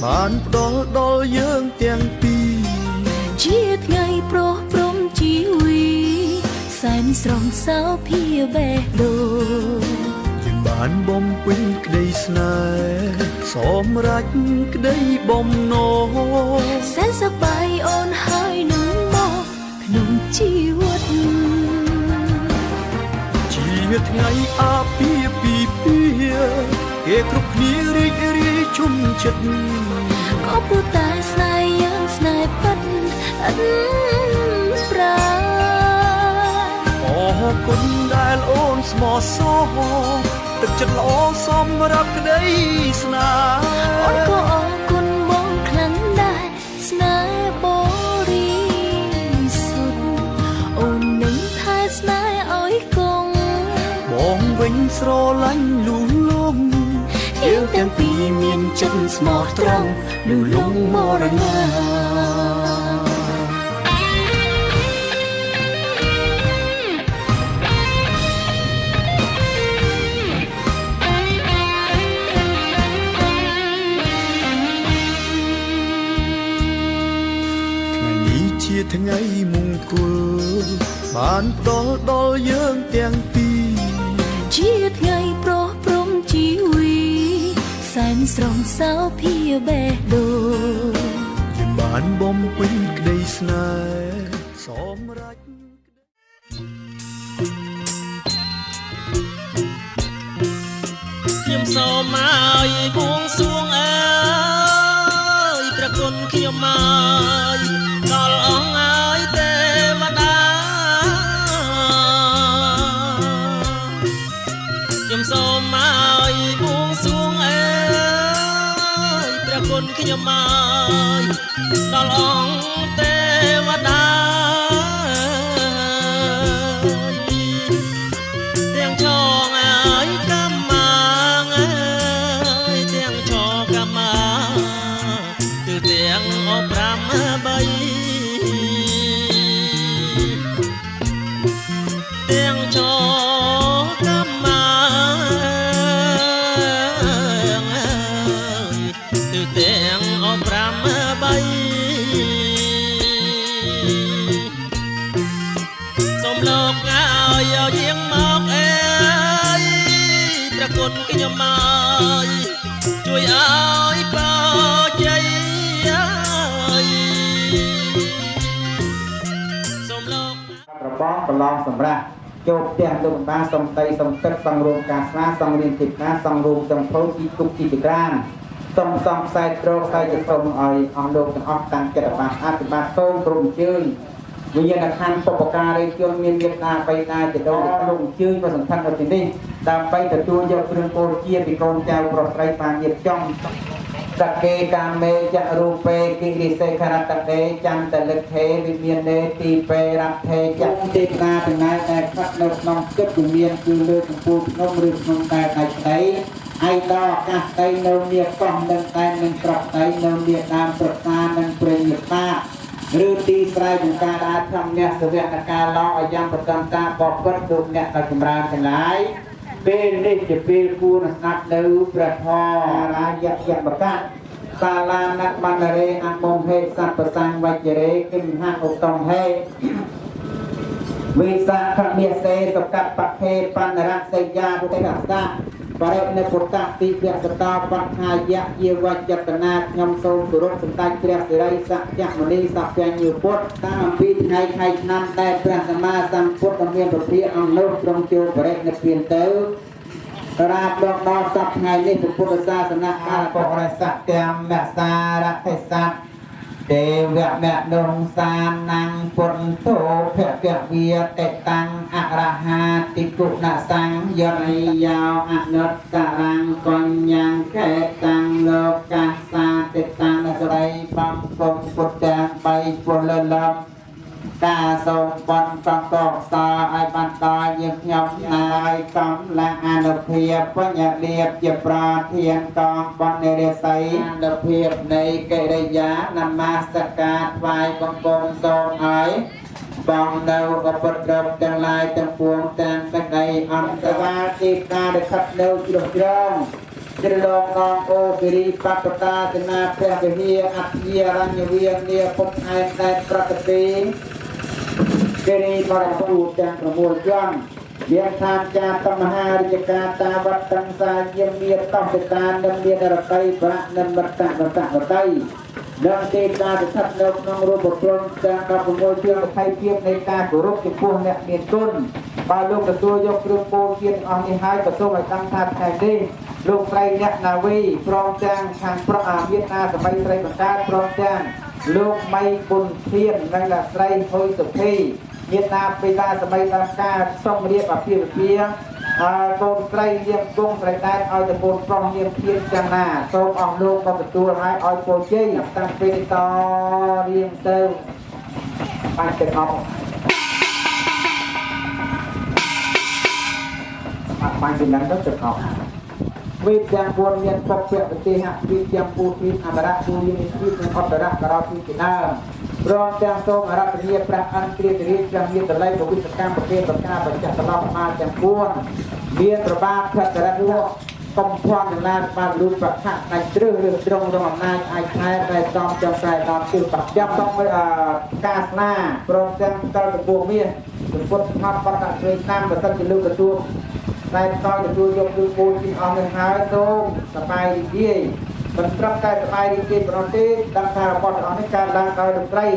បានផ្ដល់ដល់យើងទាំងពីរជាថ្ងៃប្រោះព្រំជីវីសែនស្រងសៅភាបេះដូងយើងបានបំពេញក្តីស្នេហ៍សម្រេចក្តីបំណងសែនសប្បាយអូនហើយនឹងមកក្នុងជីវិតជាថ្ងៃអាពាហ៍ពិពាហ៍គេគ្រប់គ្នារីករាយជុំចិត្តក៏ព្រោះតែស្នេហ៍យ៉ាងស្នេហ៍ពិតអត់ប្រាអរគុណដែលអូនស្មោះសរទឹកចិត្តល្អសម្រាប់ក្តីស្នេហ៍អូនក៏អរគុណបងខ្លាំងដែរស្នេហ៍បរិសុទ្ធអូននឹងថែស្នេហ៍ឲ្យគង់បងវិញស្រឡាញ់លូលំយើងទាំងពីរមានចិត្តស្មោះត្រង់លូលំមរណាជាថ្ងៃមង្គលបានផ្ដល់ដល់យើងទាំងពីរជាថ្ងៃប្រោះព្រំជីវីសែនស្រងសៅភាបេះដូងយើងបានបំពេញក្តីស្នេហ៍សម្រេចខ្ញុំសូមឲ្យបួងសួងអើយព្រះគុណខ្ញុំមកដល់អង្គហើយទេវតាខ្ញុំសូមឲ្យបួងសួងអើយព្រះគុណខ្ញុំមកដល់អង្គទេវតាទាំងចងអើយកម្មមាងអើយទាំងចងកម្មមាគឺទាំងអប5 3ទាំងចកម្មមាគឺទាំងអប5 3សូមលោកឲ្យយាងមកអើយព្រះគុណខ្ញុំមកជួយឲ្យបោជ័យរបស់ប្រឡងសម្រាប់ចូលផ្ទះលោកតាសំដីសំទឹកសង្រួមការស្នាសង្រៀនទីណាសង្រួមទាំងពោទីគុកទីក្រានសូមសំខ្សែត្រខ្សែទៅសូមឲ្យអស់លោកទាំងអស់តាំងចិត្តបានអធិបាតសូមព្រមជើញវិញ្ញាណខណ្ឌបុព្វការីជនមានមេត្តាបៃតាចដោលោកជើញប្រសន្ធនៅទីនេះដើម្បីទទួលយកគ្រឿងពោលជាពីកូនចៅប្រុសស្រីបានរៀបចំសកេកាមេចរូបេគិរិសេខរតតេចន្ទលិខេវិមាននេទីពេរដ្ឋេចទេតាទាំងឡាយដែលស្ថិតនៅក្នុងចិត្តវិមានគឺលើកំពូលភ្នំឬក្នុងតែដៃស្ដីឯកោអាកាសដីនៅមាសកោះនឹងតែនឹងប្រកដីនៅមាសដើមប្រសានិងព្រៃមេតាឬទីស្រែចំការអាចធម្មអ្នកសវនកាឡោឲ្យយ៉ាងប្រកាន់តាបបិទ្ធលោកអ្នកដែលចម្រើនទាំងឡាយពេលនេះជាពេលគួរស្ដាប់នៅព្រះធម៌រាយៈបកៈសាលាណបណ្ណរេអមងហេសัพពសង្វជ្រេគិមហឧត្តមហេវិសាខមេសេសកបភេបណ្ណរសេយាពុទ្ធសាសនាបរិនិពុទ្ធទីភសតោបខាយៈជាវចតនាខ្ញុំសូមគោរពសម្ដេចព្រះសិរីសក្យមុនីសព្វញ្ញពុទ្ធតាមអំពីថ្ងៃឆ្នាំដែលព្រះសម្មាសម្ពុទ្ធមានពភាអង្គនោះទ្រង់ចូលបរិនិព្វានទៅរាបដល់សប្ថ្ងៃនេះពុទ្ធសាសនាអបរិស័កទាំងមសារតិស័កទេវៈមេដងសានាងពុទ្ធោភគវិតេតាំងអរហាតិគុណសង្ឃយរិយោអនុត្តរាំងកញ្ញังខេតាំងលោកាសាតិតាំងសរិបំពុទ្ធពុទ្ធបីពលលំតាសូមបន់ប្រកបសឲ្យបានដល់យើងខ្ញុំហើយកំឡាអនុភាពបញ្ញលៀបជាប្រធានកងបណ្ឌរិស័យអនុភាពនៃកិរិយានមស្ការថ្វាយបង្គំសូមឲ្យបងនៅអបត្រប់ទាំងឡាយទាំងពួងទាំងសេចក្តីអន្តរាលទីការដែលខិតនៅជ្រោះជ្រង จะลองนองโอปิริปัปตาจนาเพียงเฮียอัตเยรัญเวียนเนียพบไอในประเทศเจริญบารมีจังประมวลย้อนเรียนทางจากตมหาริยกาตาวัดตังสายเยี่ยมเมียต้องติดตามดำเนินระดับพระนันบัตตะดังเตตาทัดเลิกน้องรูปกลมจากการประมวลเชื่อไทยเพียงในการกรุบจิตพวงเนี่ยเมียนต้นบาลูกกระตัวยกเครื่องโปเกียนออกนิหายกระตุ้งไอ้ตั้งทัดแทนดีลูกไตรเนี่ยนาวีพร้อมจ้างทางพระอาเวียดนาสมัยไตรประกาศพร้อมจ้างลูกไม่บุญเทียนนั่นแหละไตรโฮยสุพีเวียดนามไปตาสมัยตั้งการส่งเรียบแบบเพียงโกงไตรเรียมโกงไตรได้เอาแต่โกงปรองเรียมเพียงจังหน้าโตออกลูกก็ประตูให้เอาโปเจตั้งเป็นต่อเรียมเติมไปเต็มออกไปถึงนั้นก็จะออกวิจารณ์บนเรียนพบเพื่อปฏิหะวิจารณ์ปูทินอมระดูยินิพิษในอัตระกราฟิกินาพร้อมจังทรงอรัตเนียพระอันตรีตรีจังเยียตะไลบวิสกรรมประเภทประการประจักษ์ตลอดมาจังพวงเบียนประบาดพระกระดัวกองพวงอย่างนั้นมาดูประคักในเรื่องตรงระหว่างนายไอ้ชายในตอมจังใจตอมคือปักยับต้องไปกาสหน้าพร้อมจังตะกบวงเมียถึงคนทำประดับด้วยน้ำประสันจะลูกกระตัวในตอนจะดูยกดูปูจินออมในหายโซ่สบายดีมันปรับการสบายดีปกติดังทางปอดออกในการดังการดนตรี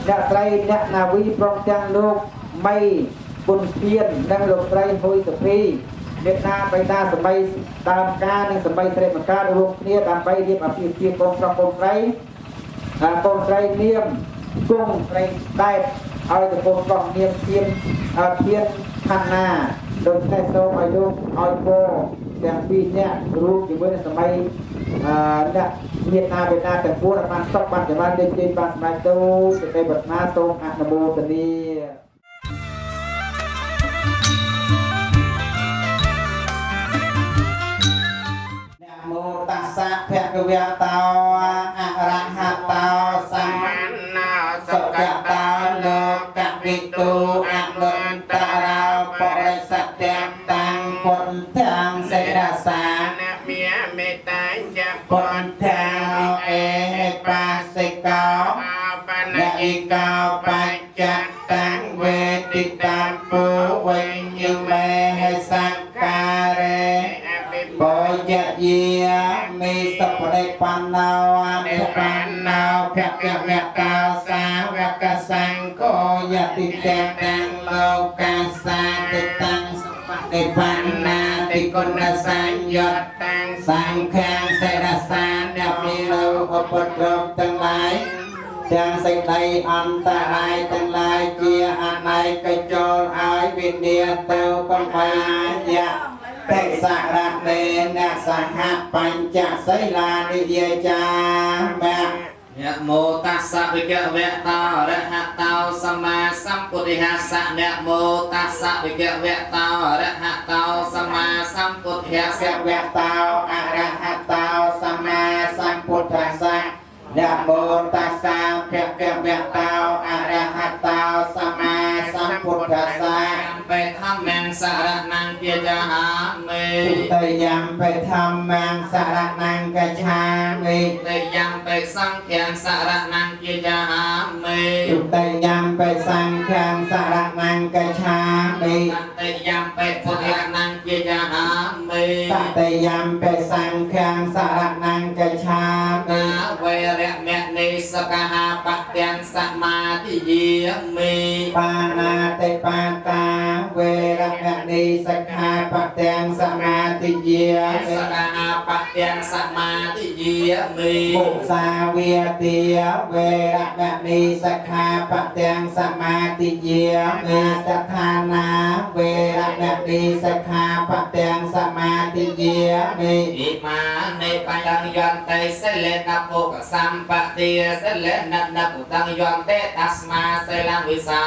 เนี่ยไตรเนี่ยนาวีพร้อมจังลูกไม่บุญเพียนดังลูกไตรโฮยสุพีเวียดนามไปตาสมัยตามการในสมัยเสด็จการรวมเนี่ยตามไปเรียบอภิเษกกองพระกองไตรกองไตรเนียมกุ้งไตรได้เอาแต่กองกองเนียมเพียนเพียนพันนาโดยใช้โซ่อายุออยโบอย่างปีเนี่ยรู้อยู่เมื่อสมัยเนี่ยเวียดนามแต่พูดมันสักวันจะมาเดินเดินบางสมัยตู้จะไปบทมาทรงอนโมตนีโมตัสสะภะคะวะโตอะระหะโตสัมมาสัมพุทธัสสะโลกวิทูอนุตตระปริสัทธังตังพุทธังเสดสานะเมียเมตตาจะพุทธังเอปัสสิกาปนะอิกาปัจจัตตังเวทิตัมปุวิญญูเมหิสังการเรโปยะเยียมีสัพเพปันนาวันปันนาภะคะวะโตสาวกสังโฆยติเตตังโลกัสสะติตังสัพเพปันนาติคุณสัญญตตังสังฆังเสดสานมีโลกอุปตรมทั้งหลายยังสิ่งใดอันตรายทั้งหลายเกียอันใดกระโจนอายวิญญาณเตวกัมปายะเตสะระเนนะสหปัญจศีลานิยจามะนะโมตัสสะภะคะวะโตอะระหะโตสัมมาสัมพุทธัสสะนะโมตัสสะภะคะวะโตอะระหะโตสัมมาสัมพุทธัสสะ วะโตอะระหะโตสัมมาสัมพุทธัสสะนะโมตัสสะภะคะวะโตอะระหะโตสัมมาสัมพุทธัสสะไปทำแมงสารนังเกียจหาเม เตยังไปทำมังสารนังกัจฉามิ เตยังไปสังเขียนสารนังเกียจหาเม เตยังไปสังฆังสารนังกัจฉามิ เตยังไปพุทธนังเกียจหาเม เตยังไปสังฆังสารนังกัจฉามิ นาเวระเมนิสกหาปัตยังสมาธิเยเม ปานาติปาตาเวระมณีสักขาปะเตียงสมาธิเย สกหาปัตยังสมาธิเยเม มุสาเวียเตียเวระมณีสักขาปะเตียงสมาธิเยเมตทานาเวระมณีสักขาปะเตียงสมาธิเยเม อิมาในปัญญยันเตเสเลนะโภกสัมปติเสเลนะนะปุตังยันเตตัสมาเสลังวิสา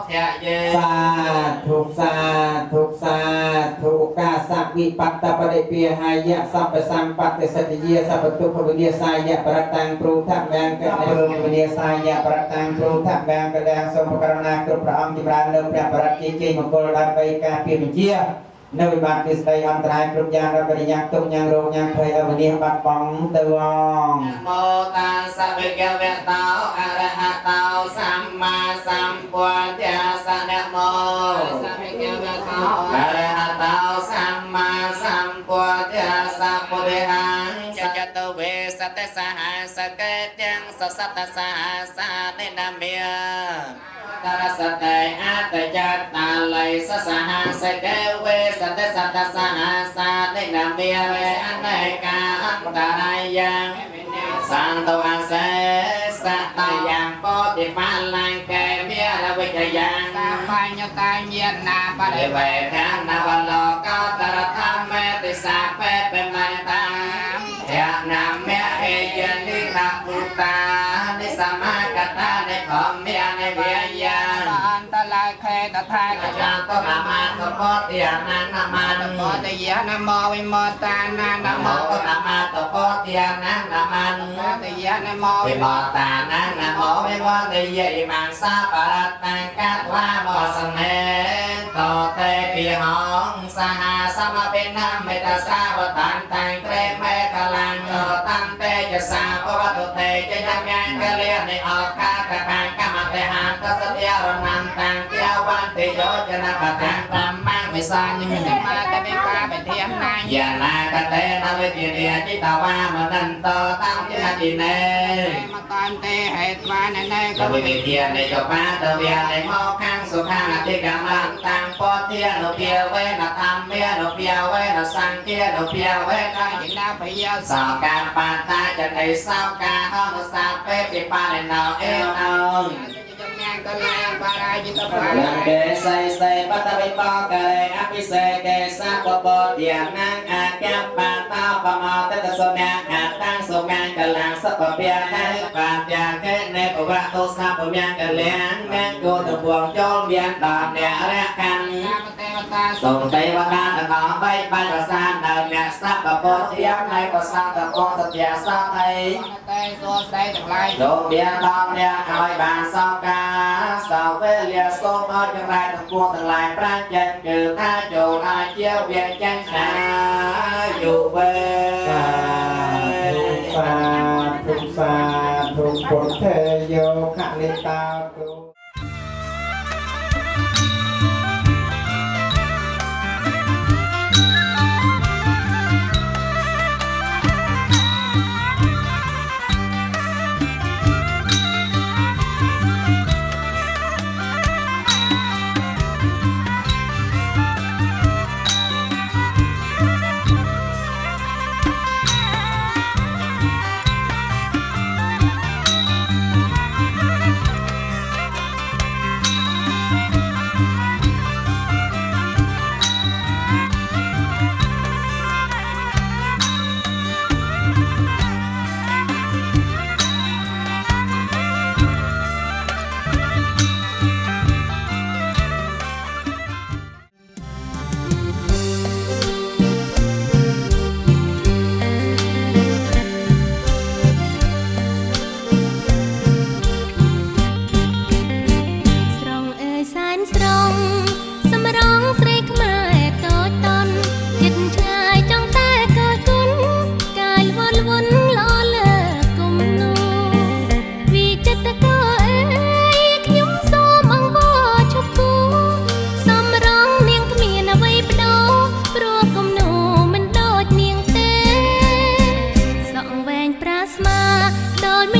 เทเย สาธุสาธุสาธุกาสัพวิปัตตปริเปียหายะสัพพสัมปัตติสัตยิยสัพพทุขวิเดียสายะปรตังปรุทัพแมงกระเดงวิเดียสายะปรตังปรุทัพแมงกระเดงสมกรณาครุพระองค์จิบราลเลิมพระปรัตติเจมงคลดังไปกาเปียมิเจีย នៅវិបត្តិគឺស្ដីអន្តរាយគ្រប់យ៉ាងដល់បរិយាទុកយ៉ាងរោគយ៉ាងភ័យអវនិះបាត់បង់ទៅអង โมตัสสะภิกขវេតោអរហតោសម្មាសម្ពុទ្ធัสสะนะโมអរហតោសម្មាសម្ពុទ្ធัสสะពុរិហੰចតវេសតសហសកេទាំងសសតសហសានិនាមិតរសតេអតចតាល័យសសហសកេវេសតសតសហសានិនាមិវេអនេកាអន្តរាយ៉ាងសន្តវសេសតយ៉ាងពោតិបាលង្កេមេរវិជ្ជយ៉ាងបញ្ញតាញាណាបរិវេខានវលោកោតរធម្មេតិសាពេបេមញ្តាយៈណាមេហេយនិណាពុតានិសមកតានិភមេនិវិយាអន្តលាខេតថាកចាតនមាតពតិអននមានពតិយនមោវិមតានានមោតនមាតពតិអននមានពតិយនមោវិមតានានមោវិមតិយិមាំសាបរតង្កតវាមសនេតតេពិហងសហសមពិណាមេតសាវតានតាំងត្រេមេកលាញ់តាំងតេចសាពវតុតេចយមានកលិនិអកាកកាកម្មតេហាតសតិរណន្តាំងទាវន្តិយោចនបតាំងតាមមាវិសាញមិតមាតវិកាបធិអនាយានាកតេនវិទិរិយจิตវាមនន្តតាំងយតិនេមតានតេហេត្វាននេកវិវិធានិចបាតវានិមោខាងសុខានតិកម្មតាំងពតិអនុភាវេនធម្មេអនុភាវេនសង្ឃាអនុភាវេនយិណាភយសោកាបាតាចតិសោកាអនុសាពេពិបាលិណោអេណោកលាបារាយិតបាលកេសៃសៃបតវិបកេអភិសេកេសាពបទានាងអាកាបាតាបមតតសញ្ញាអាតាំងសុងាកលាសពពាតាបាតាកេនេបវតុសាពមាកលាងាកោតពួងចូលមានដល់អ្នករកាន់សូមទេវតាទាំងអស់បីបានប្រសានដល់អ្នកស្ដាប់បពុទ្ធជានៃប្រសាទតកសត្យាសោថៃតែសួស្ដីទាំងឡាយលោកមានដល់អ្នកឲ្យបានសោកាសោវេលាសូមឲ្យចម្រើនទាំងពួងទាំងឡាយប្រាជ្ញាគឺថាចូលឲ្យជាវាចាញ់ណាយុវេសាធុពុទ្ធេយោខនិតាទុដោយ